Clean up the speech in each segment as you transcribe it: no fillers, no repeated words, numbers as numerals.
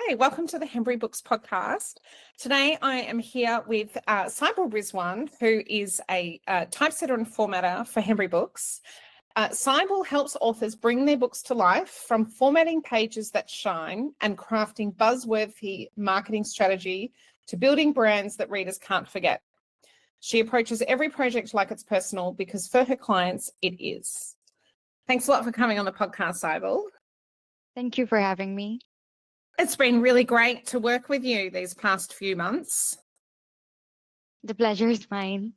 Hey, welcome to the Hembury Books Podcast. Today I am here with Cyble Rizwan, who is a typesetter and formatter for Hembury Books. Cyble helps authors bring their books to life, from formatting pages that shine and crafting buzzworthy marketing strategy to building brands that readers can't forget. She approaches every project like it's personal because for her clients, it is. Thanks a lot for coming on the podcast, Cyble. Thank you for having me. It's been really great to work with you these past few months. The pleasure is mine.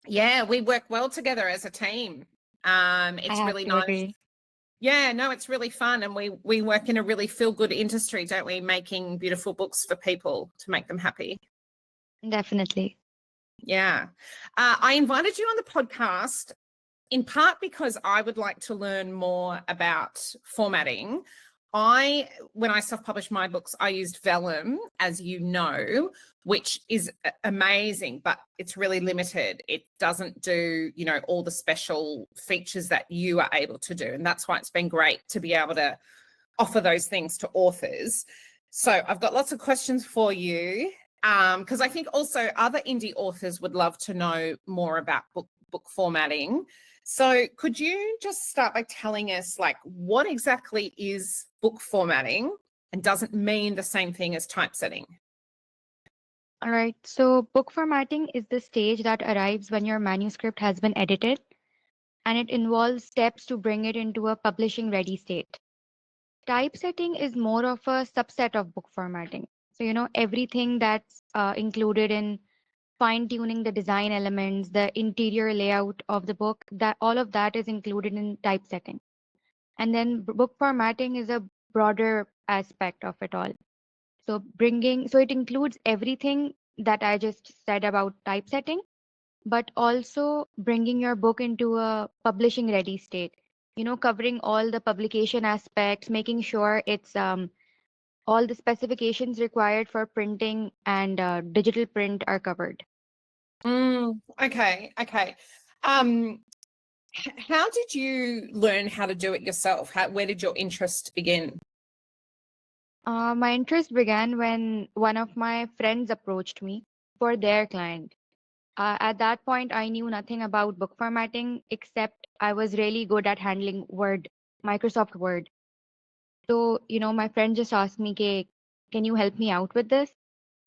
Yeah, we work well together as a team. It's really nice. Agree. Yeah, no, it's really fun. And we work in a really feel-good industry, don't we? Making beautiful books for people to make them happy. Definitely. Yeah. I invited you on the podcast in part because I would like to learn more about formatting. When I self-published my books, I used Vellum, as you know, which is amazing, but it's really limited. It doesn't do, all the special features that you are able to do. And that's why it's been great to be able to offer those things to authors. So I've got lots of questions for you, because I think also other indie authors would love to know more about book formatting. So could you just start by telling us, what exactly is book formatting, and does it mean the same thing as typesetting? All right. So book formatting is the stage that arrives when your manuscript has been edited, and it involves steps to bring it into a publishing ready state. Typesetting is more of a subset of book formatting. So, everything that's included in fine-tuning the design elements, the interior layout of the book, that all of that is included in typesetting. And then book formatting is a broader aspect of it all. So it includes everything that I just said about typesetting, but also bringing your book into a publishing ready state, covering all the publication aspects, making sure it's all the specifications required for printing and digital print are covered. Okay. How did you learn how to do it yourself? Where did your interest begin? My interest began when one of my friends approached me for their client. At that point, I knew nothing about book formatting, except I was really good at handling Word, Microsoft Word. So, my friend just asked me, can you help me out with this?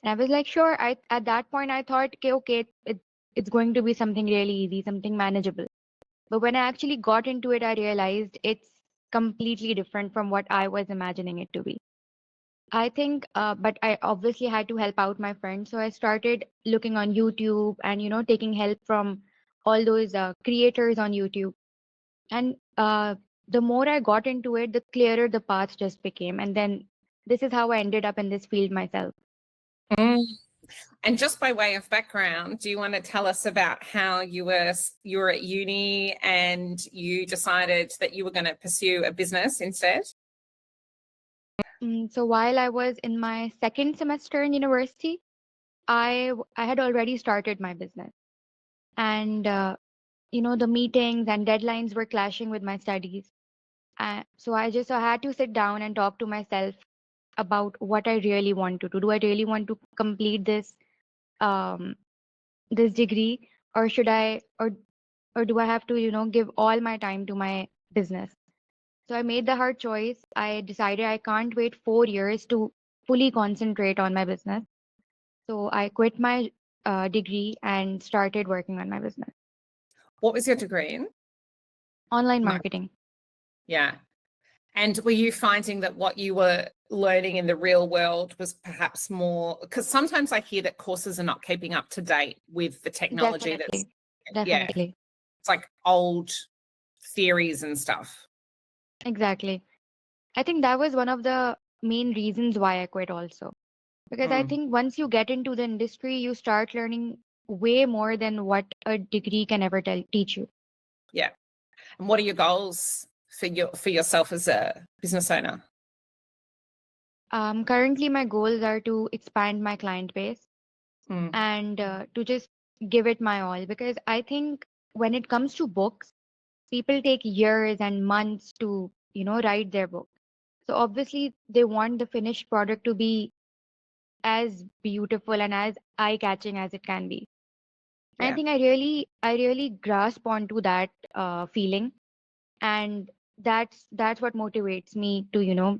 And I was like, sure. At that point, I thought, okay, it's going to be something really easy, something manageable. But when I actually got into it, I realized it's completely different from what I was imagining it to be. I think, but I obviously had to help out my friends. So I started looking on YouTube and, taking help from all those creators on YouTube. And the more I got into it, the clearer the path just became. And then this is how I ended up in this field myself. And just by way of background, do you want to tell us about how you were at uni and you decided that you were going to pursue a business instead? So while I was in my second semester in university, I had already started my business. And, the meetings and deadlines were clashing with my studies. So I had to sit down and talk to myself about what I really want to do. Do I really want to complete this this degree, or should I or do I have to give all my time to my business? So I made the hard choice. I decided I can't wait 4 years to fully concentrate on my business. So I quit my degree and started working on my business. What was your degree in? Online marketing. Yeah. And were you finding that what you were learning in the real world was perhaps more, because sometimes I hear that courses are not keeping up to date with the technology. Definitely. Yeah, it's like old theories and stuff. Exactly. I think that was one of the main reasons why I quit also. Because I think once you get into the industry, you start learning way more than what a degree can ever teach you. Yeah. And what are your goals for yourself as a business owner? Currently, my goals are to expand my client base and to just give it my all. Because I think when it comes to books, people take years and months to, write their book. So obviously they want the finished product to be as beautiful and as eye-catching as it can be. I Yeah. think I really grasp onto that feeling, and that's what motivates me to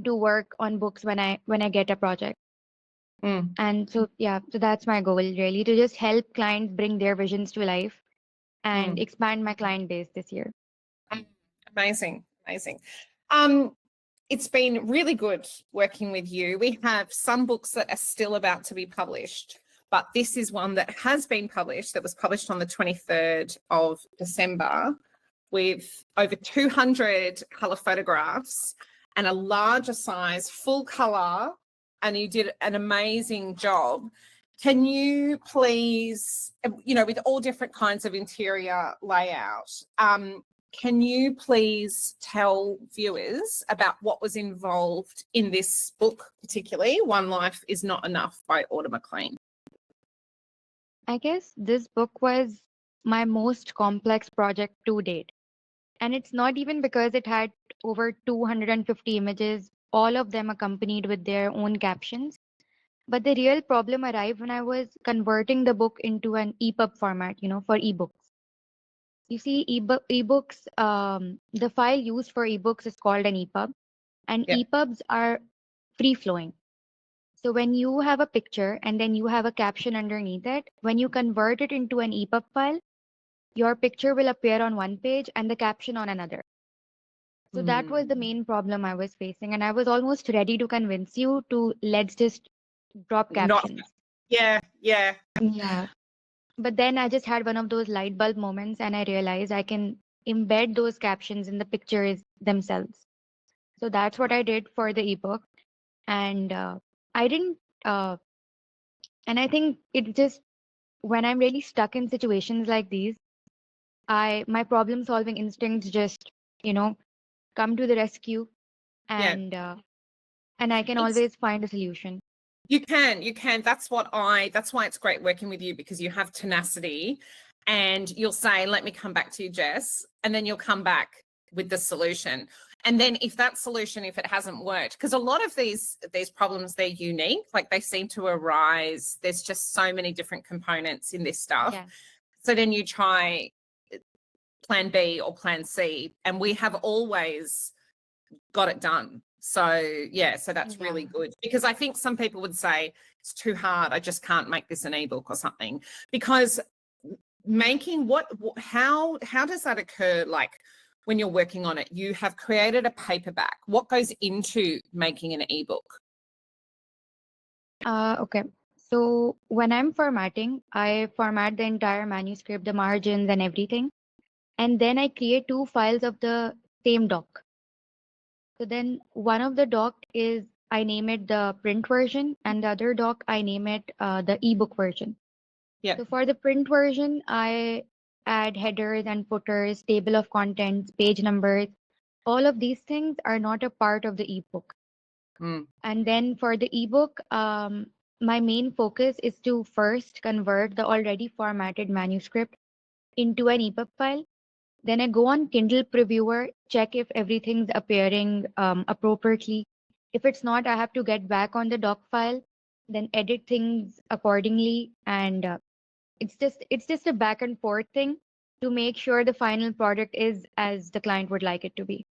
to work on books when I get a project. Mm, And so yeah, so that's my goal really, to just help clients bring their visions to life and mm. expand my client base this year. Amazing, amazing. Um, it's been really good working with you. We have some books that are still about to be published, but this is one that has been published, that was published on the 23rd of December, with over 200 colour photographs and a larger size, full colour, and you did an amazing job. Can you please, with all different kinds of interior layout, can you please tell viewers about what was involved in this book, particularly One Life Is Not Enough by Autumn McLean? I guess this book was my most complex project to date. And it's not even because it had over 250 images, all of them accompanied with their own captions. But the real problem arrived when I was converting the book into an EPUB format, for ebooks. You see, ebooks, the file used for ebooks is called an EPUB, and Yep. EPUBs are free flowing. So when you have a picture and then you have a caption underneath it, when you convert it into an EPUB file, your picture will appear on one page and the caption on another. So that was the Mm. main problem I was facing, and I was almost ready to convince you to let's just drop Not, captions. yeah, yeah. Yeah. But then I just had one of those light bulb moments and I realized I can embed those captions in the pictures themselves. So that's what I did for the ebook. And I didn't, and I think it just, when I'm really stuck in situations like these, my problem solving instincts just, you know, come to the rescue, Yeah. and I can It's always find a solution. you can. That's why it's great working with you, because you have tenacity and you'll say, let me come back to you, Jess, and then you'll come back with the solution. And then if that solution, if it hasn't worked, because a lot of these problems, they're unique, like they seem to arise. There's just so many different components in this stuff. Yeah. So then you try plan B or plan C, and we have always got it done. So yeah, so that's Yeah. really good, because I think some people would say it's too hard, I just can't make this an ebook or something. Because making how does that occur? Like when you're working on it, you have created a paperback. What goes into making an ebook? Okay. So when I'm formatting, I format the entire manuscript, the margins and everything. And then I create two files of the same doc. So then one of the doc is, I name it the print version, and the other doc I name it the ebook version. Yeah. So for the print version, I add headers and footers, table of contents, page numbers. All of these things are not a part of the ebook. Mm. And then for the ebook, my main focus is to first convert the already formatted manuscript into an EPUB file. Then I go on Kindle Previewer, check if everything's appearing appropriately. If it's not, I have to get back on the doc file, then edit things accordingly, and it's just a back and forth thing to make sure the final product is as the client would like it to be.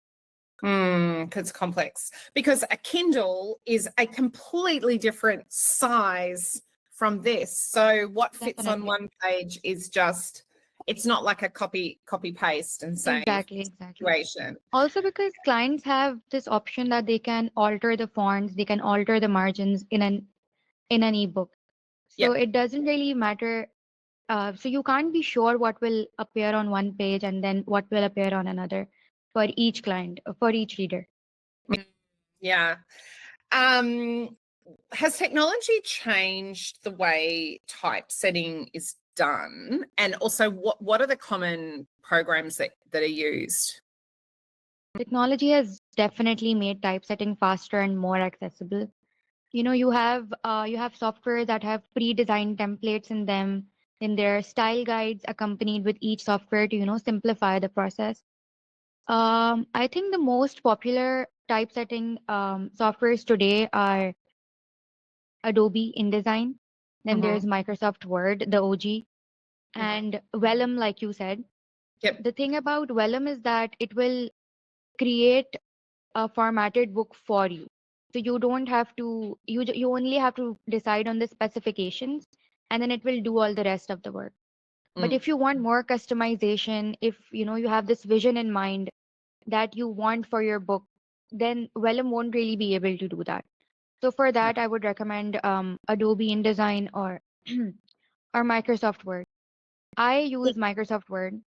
Because it's complex. Because a Kindle is a completely different size from this. So what fits on Definitely. one page is just, it's not like a copy paste and save Exactly. situation. Also, because clients have this option that they can alter the fonts, they can alter the margins in an ebook. Yeah. So it doesn't really matter. So you can't be sure what will appear on one page and then what will appear on another for each client, for each reader. Yeah. Um, has technology changed the way typesetting is done? And also, what are the common programs that are used? Technology has definitely made typesetting faster and more accessible. You have software that have pre-designed templates in them, in their style guides accompanied with each software to simplify the process. I think the most popular typesetting softwares today are Adobe InDesign, then Mm-hmm. there's Microsoft Word, the OG, and Vellum, like you said. Yep. The thing about Vellum is that it will create a formatted book for you. So you don't have to, you only have to decide on the specifications, and then it will do all the rest of the work. But Mm. if you want more customization, if you have this vision in mind that you want for your book, then Vellum won't really be able to do that. So for Okay. that, I would recommend Adobe InDesign or or Microsoft Word. I use Microsoft Word.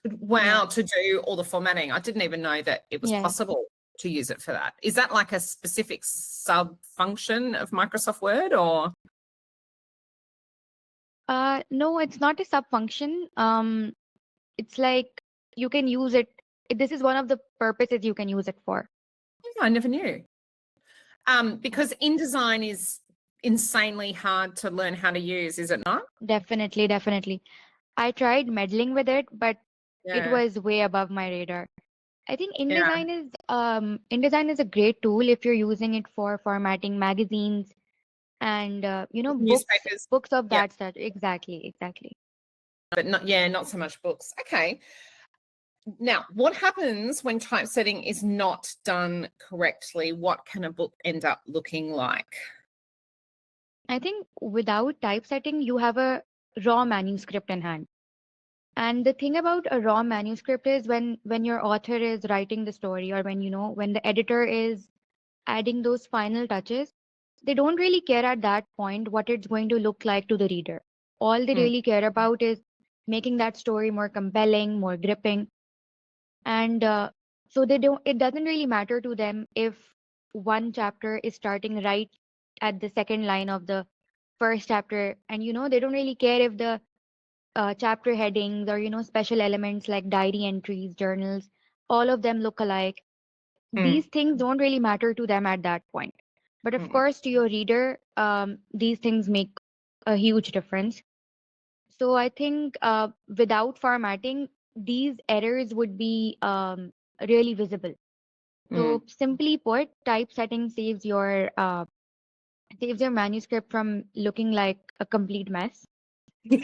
Yeah. Wow, to do all the formatting. I didn't even know that it was Yes. possible to use it for that. Is that like a specific sub function of Microsoft Word or? No, it's not a sub function. It's like you can use it. This is one of the purposes you can use it for. Yeah, I never knew. Because InDesign is insanely hard to learn how to use, is it not? Definitely, definitely. I tried meddling with it, but it Yeah, was way above my radar. I think yeah. InDesign is a great tool if you're using it for formatting magazines and Newspapers. books of Yeah, that such. Exactly, exactly. but not so much books. Okay. Now, what happens when typesetting is not done correctly? What can a book end up looking like? I think without typesetting, you have a raw manuscript in hand. And the thing about a raw manuscript is when your author is writing the story, or when the editor is adding those final touches, they don't really care at that point what it's going to look like to the reader. All they Mm, really care about is making that story more compelling, more gripping. And so it doesn't really matter to them if one chapter is starting right at the second line of the first chapter. And they don't really care if the chapter headings or special elements like diary entries, journals, all of them look alike. mm, These things don't really matter to them at that point. But of mm, course, to your reader, these things make a huge difference. So I think without formatting, these errors would be really visible. mm. So simply put, typesetting saves your manuscript from looking like a complete mess,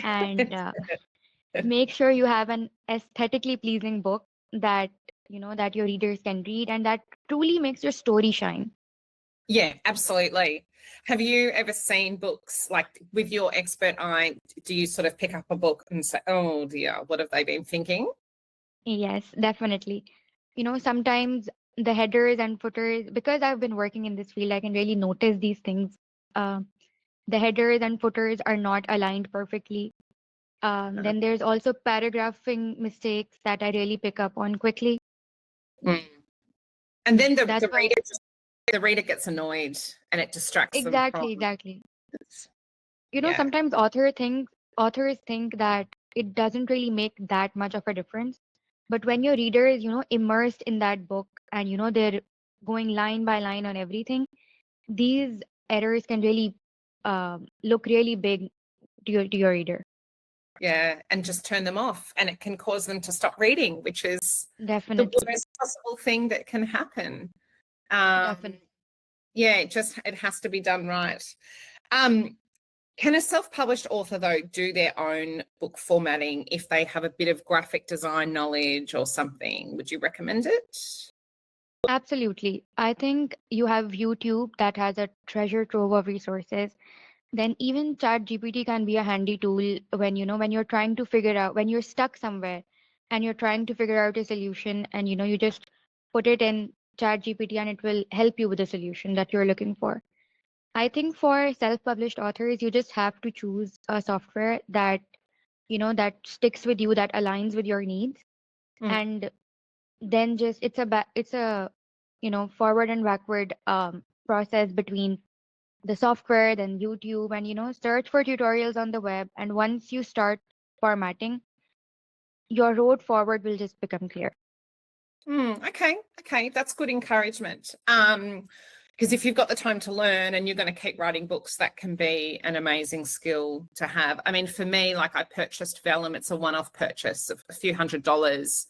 and make sure you have an aesthetically pleasing book that that your readers can read and that truly makes your story shine. Yeah, absolutely. Have you ever seen books like with your expert eye? Do you sort of pick up a book and say, oh dear, what have they been thinking? Yes, definitely. Sometimes the headers and footers, because I've been working in this field, I can really notice these things. Uh, the headers and footers are not aligned perfectly. Then there's also paragraphing mistakes that I really pick up on quickly. Mm. And then That's why, the reader gets annoyed and it distracts them from exactly, exactly. it. Yeah. Sometimes authors think that it doesn't really make that much of a difference. But when your reader is, immersed in that book and, they're going line by line on everything, these errors can really look really big to your reader. Yeah. And just turn them off. And it can cause them to stop reading, which is the Definitely, worst possible thing that can happen. Um, definitely. yeah, it has to be done right. Um, Can a self-published author, though, do their own book formatting if they have a bit of graphic design knowledge or something? Would you recommend it? Absolutely. I think you have YouTube that has a treasure trove of resources. Then even ChatGPT can be a handy tool when when you're trying to figure out when you're stuck somewhere and you're trying to figure out a solution, and you just put it in ChatGPT and it will help you with the solution that you're looking for. I think for self-published authors, you just have to choose a software that that sticks with you, that aligns with your needs, Mm. and then just it's a forward and backward process between the software, then YouTube, and search for tutorials on the web. And once you start formatting, your road forward will just become clear. Okay, that's good encouragement. Because if you've got the time to learn and you're going to keep writing books, that can be an amazing skill to have. I mean, for me, like I purchased Vellum, it's a one-off purchase of a few $100s.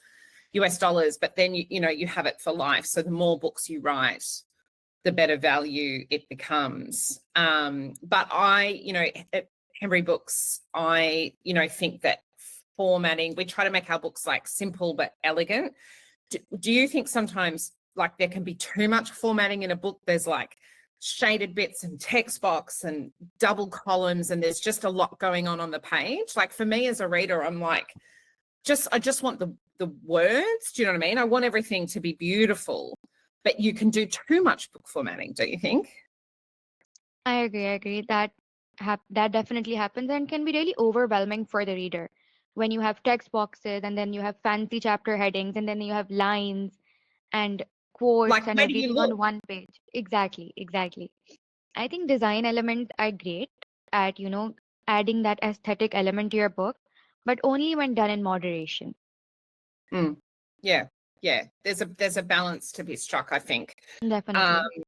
US dollars, but then you have it for life. So the more books you write, the better value it becomes. But at Hembury Books, I think that formatting, we try to make our books like simple but elegant. Do you think sometimes like there can be too much formatting in a book? There's like shaded bits and text box and double columns, and there's just a lot going on the page. Like for me as a reader, I'm like, I just want the words. Do you know what I mean? I want everything to be beautiful, but you can do too much book formatting, don't you think? I agree. That definitely happens and can be really overwhelming for the reader when you have text boxes and then you have fancy chapter headings and then you have lines and quotes Like, and where do you everything look? on one page. Exactly. I think design elements are great at, adding that aesthetic element to your book, but only when done in moderation. Yeah. There's a balance to be struck, I think. Definitely.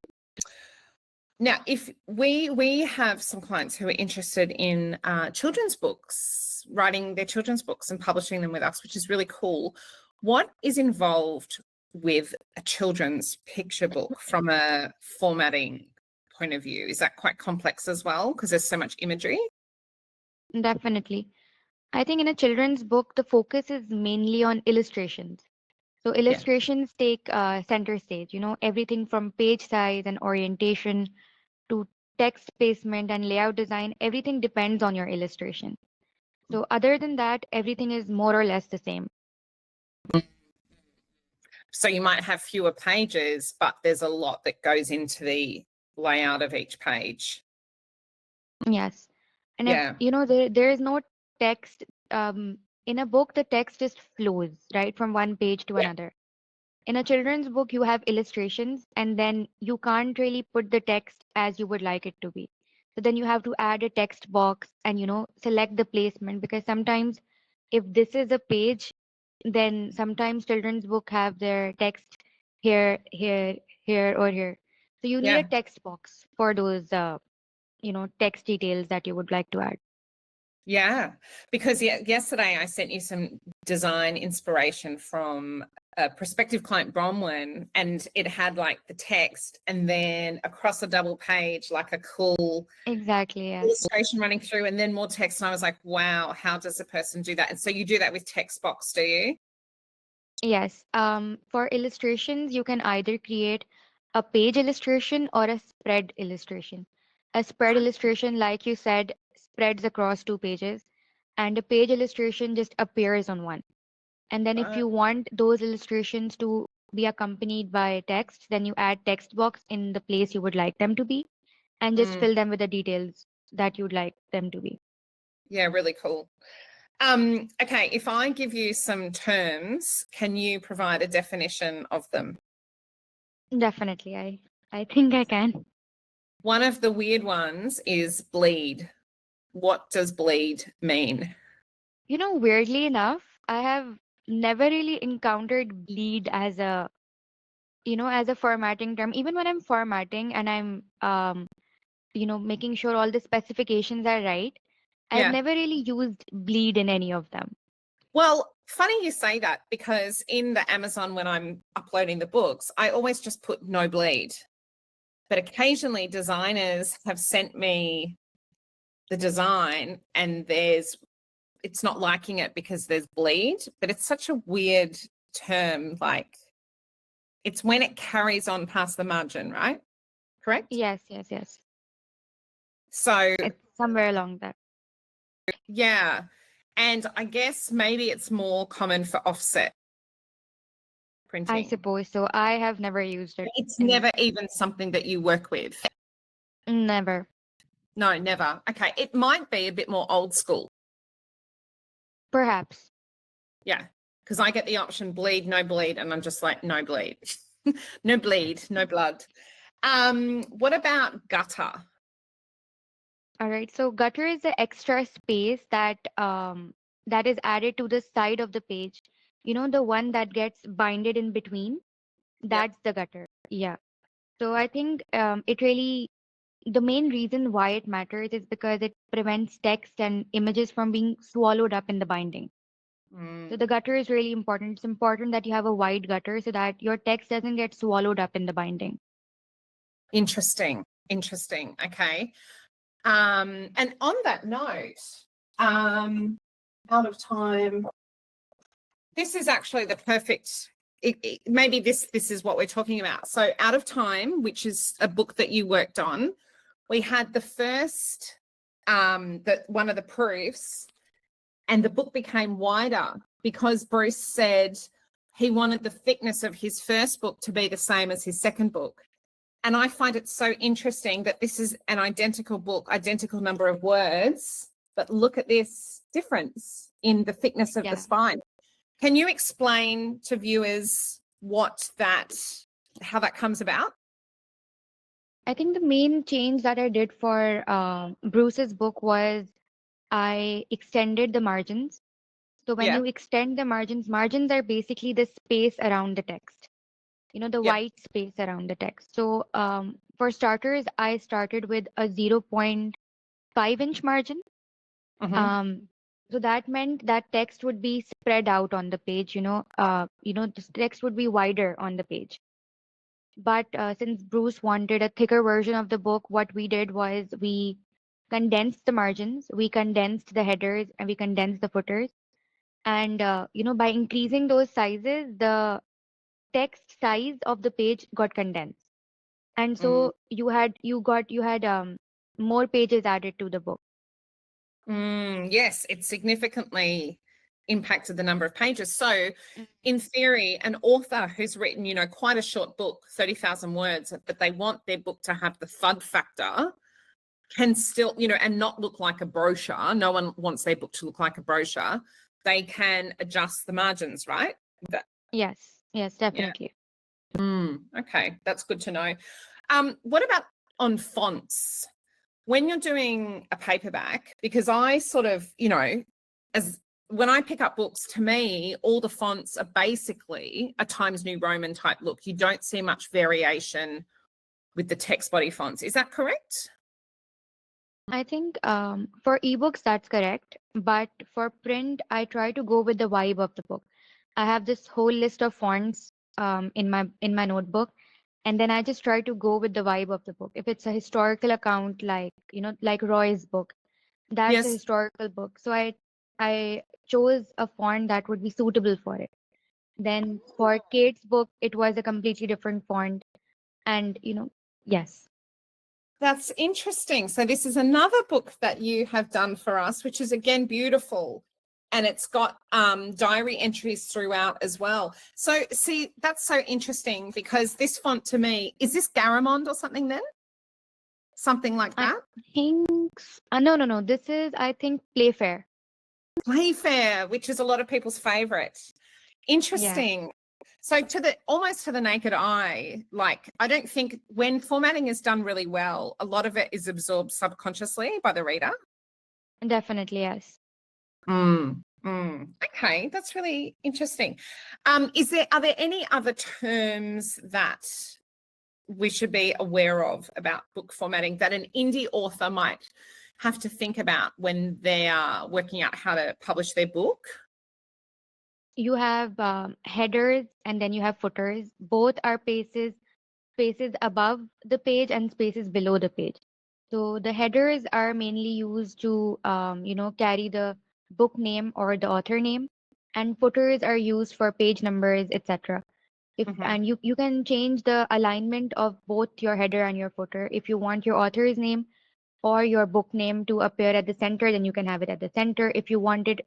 Now, if we have some clients who are interested in children's books, writing their children's books and publishing them with us, which is really cool. What is involved with a children's picture book from a formatting point of view? Is that quite complex as well? Because there's so much imagery. Definitely. I think in a children's book, the focus is mainly on illustrations. So illustrations take center stage, everything from page size and orientation to text placement and layout design, everything depends on your illustration. So other than that, everything is more or less the same. So you might have fewer pages, but there's a lot that goes into the layout of each page. Yes. And there is no text in a book, the text just flows right from one page to another. In a children's book, you have illustrations and then you can't really put the text as you would like it to be. So then you have to add a text box and, select the placement, because sometimes if this is a page, then sometimes children's book have their text here, or here. So you need a text box for those, text details that you would like to add. Yeah, because yesterday I sent you some design inspiration from a prospective client, Bromlin, and it had like the text and then across a double page, like a cool Exactly, yes. illustration running through and then more text. And I was like, wow, how does a person do that? And so you do that with text box, do you? Yes. For illustrations, you can either create a page illustration or a spread illustration. A spread illustration, like you said, spreads across 2 pages, and a page illustration just appears on one. And then if you want those illustrations to be accompanied by text, then you add text box in the place you would like them to be and just fill them with the details that you'd like them to be. Yeah, really cool. Okay, if I give you some terms, can you provide a definition of them? Definitely. I think I can. One of the weird ones is bleed. What does bleed mean? Weirdly enough, I have never really encountered bleed as a formatting term. Even when I'm formatting and I'm making sure all the specifications are right, I've never really used bleed in any of them. Well, funny you say that, because in the Amazon, when I'm uploading the books, I always just put no bleed. But occasionally designers have sent me the design and it's not liking it because there's bleed, but it's such a weird term. Like, it's when it carries on past the margin, right? Correct? Yes. So It's somewhere along that. yeah. And I guess maybe it's more common for offset printing. I suppose so. I have never used it. It's never even something that you work with. Never. No, never. Okay. It might be a bit more old school. Perhaps. Yeah. Because I get the option bleed, no bleed, and I'm just like, no bleed. No bleed, no blood. What about gutter? All right. So gutter is the extra space that is added to the side of the page. The one that gets binded in between. That's the gutter. Yeah. So I think the main reason why it matters is because it prevents text and images from being swallowed up in the binding. So the gutter is really important. It's important that you have a wide gutter so that your text doesn't get swallowed up in the binding. Interesting. Okay. And on that note, out of time, this is actually the perfect, maybe this is what we're talking about. So Out of Time, which is a book that you worked on, we had the first, one of the proofs, and the book became wider because Bruce said he wanted the thickness of his first book to be the same as his second book. And I find it so interesting that this is an identical book, identical number of words, but look at this difference in the thickness of the spine. Can you explain to viewers how that comes about? I think the main change that I did for Bruce's book was I extended the margins. So when you extend the margins are basically the space around the text, the white space around the text. So for starters, I started with a 0.5-inch margin. So that meant that text would be spread out on the page, this text would be wider on the page. But since Bruce wanted a thicker version of the book, what we did was we condensed the margins, we condensed the headers, and we condensed the footers. And by increasing those sizes, the text size of the page got condensed, and so you had more pages added to the book. Yes, it significantly impacted the number of pages. So in theory, an author who's written, quite a short book, 30,000 words, but they want their book to have the thud factor, can still, and not look like a brochure. No one wants their book to look like a brochure. They can adjust the margins, right? Yes, definitely. Okay, that's good to know. What about on fonts? When you're doing a paperback, because I sort of, when I pick up books, to me, all the fonts are basically a Times New Roman type look. You don't see much variation with the text body fonts. Is that correct? I think for ebooks, that's correct. But for print, I try to go with the vibe of the book. I have this whole list of fonts in my notebook, and then I just try to go with the vibe of the book. If it's a historical account, like Roy's book, that's a historical book. So I chose a font that would be suitable for it. Then for Kate's book, it was a completely different font, and yes. That's interesting. So this is another book that you have done for us, which is again beautiful. And it's got diary entries throughout as well. So see, that's so interesting because this font to me, is this Garamond or something then? Something like that? I think, no. This is, I think, Playfair. Playfair, which is a lot of people's favorite. Interesting. Yeah. So almost to the naked eye, I don't think when formatting is done really well, a lot of it is absorbed subconsciously by the reader. Definitely, yes. Okay, that's really interesting. Are there any other terms that we should be aware of about book formatting that an indie author might have to think about when they are working out how to publish their book? You have headers and then you have footers. Both are spaces above the page and spaces below the page. So the headers are mainly used to carry the book name or the author name, and footers are used for page numbers, etc. And you can change the alignment of both your header and your footer. If you want your author's name or your book name to appear at the center, then you can have it at the center. If you want it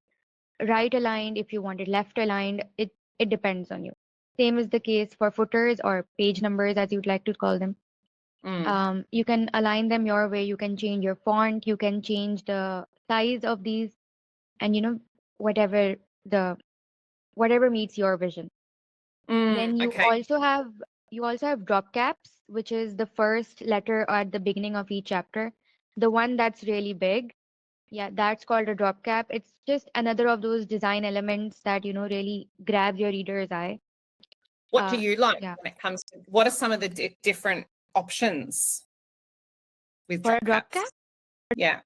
right aligned, if you want it left aligned, it depends on you. Same is the case for footers or page numbers, as you'd like to call them. You can align them your way. You can change your font. You can change the size of these, and whatever meets your vision. Then you also have drop caps, which is the first letter at the beginning of each chapter. The one that's really big, yeah, that's called a drop cap. It's just another of those design elements that really grabs your reader's eye. What do you like when it comes to what are some of the different options with for drop caps? Yeah.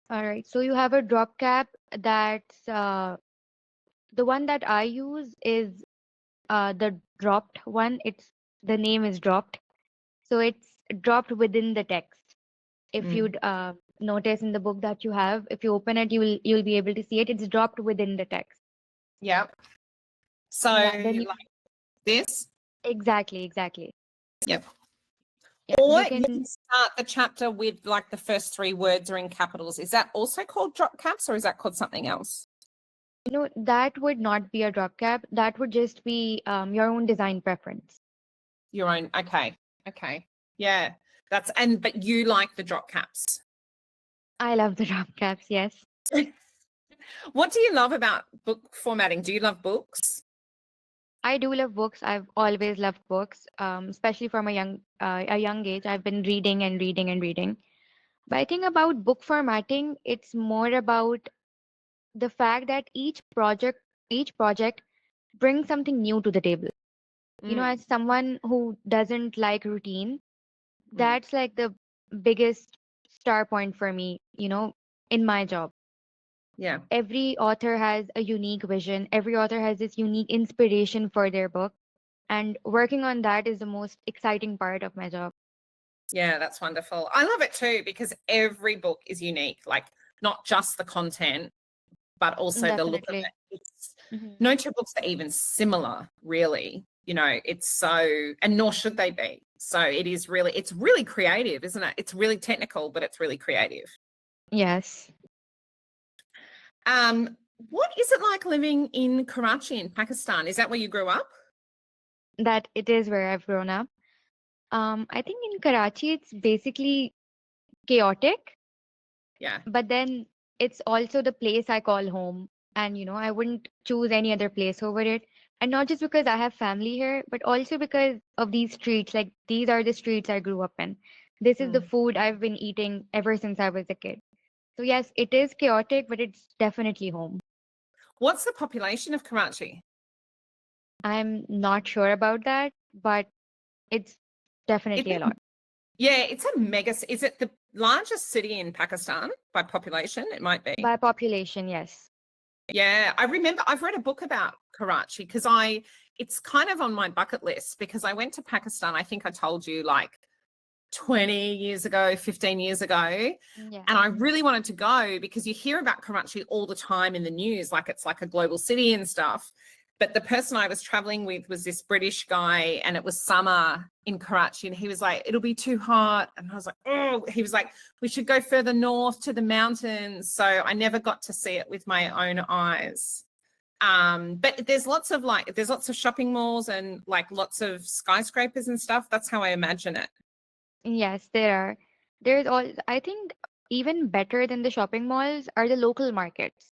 All right. So you have a drop cap that's The one that I use is the dropped one. The name is dropped, so it's dropped within the text. If Mm. you'd notice in the book that you have, if you open it, you'll be able to see it. It's dropped within the text. Yep. So Yeah, then you like this. exactly. Yep. Yeah, Or you you can. can start the chapter with like the first three words are in capitals. Is that also called drop caps or is that called something else? That would not be a drop cap. That would just be your own design preference. Your own. Okay. Okay. Yeah. But you like the drop caps. I love the drop caps. Yes, What do you love about book formatting? Do you love books? I do love books. I've always loved books, especially from a young age. I've been reading and reading and reading. But I think about book formatting, it's more about the fact that each project brings something new to the table. Mm, As someone who doesn't like routine, mm, that's like the biggest star point for me, in my job. yeah. Every author has a unique vision, every author has this unique inspiration for their book, and working on that is the most exciting part of my job. Yeah, that's wonderful. I love it too because every book is unique, like not just the content, but also the look of Definitely. it. It's Hmm. no two books are even similar, really. It's so, and nor should they be. So it's really creative, isn't it? It's really technical, but it's really creative. Yes, Um, what is it like living in Karachi in Pakistan? Is that where you grew up? that it is where I've grown up. I think in Karachi it's basically chaotic, Yeah. but then it's also the place I call home. And I wouldn't choose any other place over it. And not just because I have family here, but also because of these streets. Like these are the streets I grew up in. This is the Mm. food I've been eating ever since I was a kid. So yes, it is chaotic, but it's definitely home. What's the population of Karachi? I'm not sure about that, but it's Is definitely a it, lot. yeah, it's a mega. Is it the largest city in Pakistan by population? It might be. By population, yes. Yeah, I remember I've read a book about Karachi because it's kind of on my bucket list because I went to Pakistan, I think I told you like 20 years ago, 15 years ago, Yeah. and I really wanted to go because you hear about Karachi all the time in the news, like it's like a global city and stuff. But the person I was traveling with was this British guy, and it was summer in Karachi, and he was like, it'll be too hot. And I was like, oh, he was like, we should go further north to the mountains. So I never got to see it with my own eyes. But there's lots of shopping malls and like lots of skyscrapers and stuff. That's how I imagine it. Yes, there are. I think even better than the shopping malls are the local markets.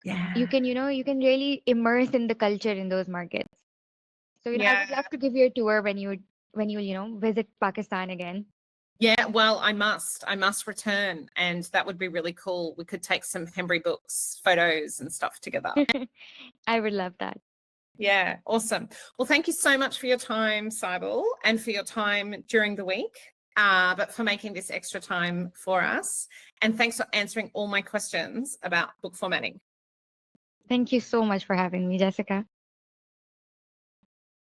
Yeah. You can really immerse in the culture in those markets. So, I Yeah. would love to give you a tour when you visit Pakistan again. Yeah, well, I must return, and that would be really cool. We could take some Hembury Books photos and stuff together. I would love that. Yeah, awesome. Well, thank you so much for your time, Cyble, and for your time during the week, but for making this extra time for us. And thanks for answering all my questions about book formatting. Thank you so much for having me, Jessica.